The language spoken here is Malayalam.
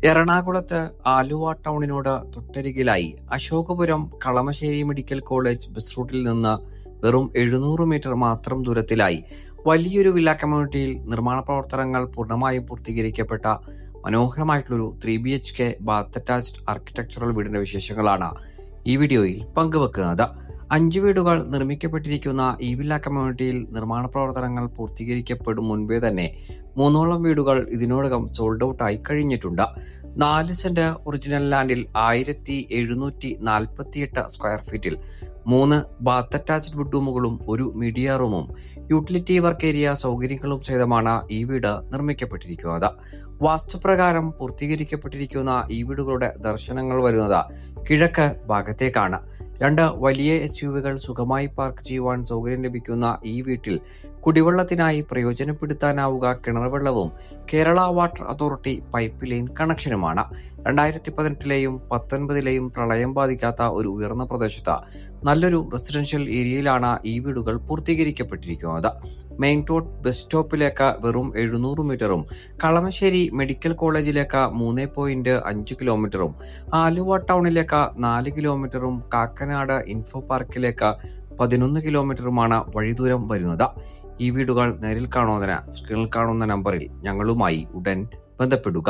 എറണാകുളത്ത് ആലുവ ടൗണിനോട് തൊട്ടരികിലായി Ashokapuram Kalamassery medical college bus റൂട്ടിൽ നിന്ന് വെറും 700 മീറ്റർ മാത്രം ദൂരത്തിലായി വലിയൊരു വില്ല കമ്മ്യൂണിറ്റിയിൽ നിർമ്മാണ പ്രവർത്തനങ്ങൾ പൂർണ്ണമായും പൂർത്തീകരിക്കപ്പെട്ട മനോഹരമായിട്ടുള്ളൊരു 3BHK ബാത്ത് അറ്റാച്ച്ഡ് ആർക്കിടെക്ചറൽ വീടിന്റെ വിശേഷങ്ങളാണ് ഈ വീഡിയോയിൽ പങ്കുവെക്കുന്നത്. 5 വീടുകൾ നിർമ്മിക്കപ്പെട്ടിരിക്കുന്ന ഈ വില്ല കമ്മ്യൂണിറ്റിയിൽ നിർമ്മാണ പ്രവർത്തനങ്ങൾ പൂർത്തീകരിക്കപ്പെടും മുൻപേ തന്നെ 3ഓളം വീടുകൾ ഇതിനോടകം സോൾഡ് ഔട്ട് ആയി കഴിഞ്ഞിട്ടുണ്ട്. 4 സെന്റ് ഒറിജിനൽ ലാൻഡിൽ 1748 സ്ക്വയർ ഫീറ്റിൽ 3 ബാത്ത് അറ്റാച്ച്ഡ് ബെഡ്റൂമുകളും 1 മീഡിയ റൂമും യൂട്ടിലിറ്റി വർക്ക് ഏരിയ സൗകര്യങ്ങളും സഹിതമാണ് ഈ വീട് നിർമ്മിക്കപ്പെട്ടിരിക്കുന്നത്. വാസ്തുപ്രകാരം പൂർത്തീകരിക്കപ്പെട്ടിരിക്കുന്ന ഈ വീടുകളുടെ ദർശനങ്ങൾ വരുന്നത് കിഴക്ക് ഭാഗത്തേക്കാണ്. 2 വലിയ SUVകൾ സുഖമായി പാർക്ക് ചെയ്യുവാൻ സൗകര്യം ലഭിക്കുന്ന ഈ വീട്ടിൽ കുടിവെള്ളത്തിനായി പ്രയോജനപ്പെടുത്താനാവുക കിണർവെള്ളവും Kerala water authority pipe line കണക്ഷനുമാണ്. 2018ലെയും 19ലെയും പ്രളയം ബാധിക്കാത്ത ഒരു ഉയർന്ന പ്രദേശത്ത് നല്ലൊരു റെസിഡൻഷ്യൽ ഏരിയയിലാണ് ഈ വീടുകൾ പൂർത്തീകരിക്കപ്പെട്ടിരിക്കുന്നത്. മെയിൻ റോഡ് ബസ് സ്റ്റോപ്പിലേക്ക് വെറും 700 മീറ്ററും കളമശ്ശേരി മെഡിക്കൽ കോളേജിലേക്ക് 3.5 കിലോമീറ്ററും ആലുവ ടൗണിലേക്ക് 4 കിലോമീറ്ററും കാക്കനാട് ഇൻഫോ പാർക്കിലേക്ക് 11 കിലോമീറ്ററുമാണ് വഴിദൂരം വരുന്നത്. ഈ വീടുകൾ നേരിൽ കാണുന്നതിന് സ്ക്രീനിൽ കാണുന്ന നമ്പറിൽ ഞങ്ങളുമായി ഉടൻ ബന്ധപ്പെടുക.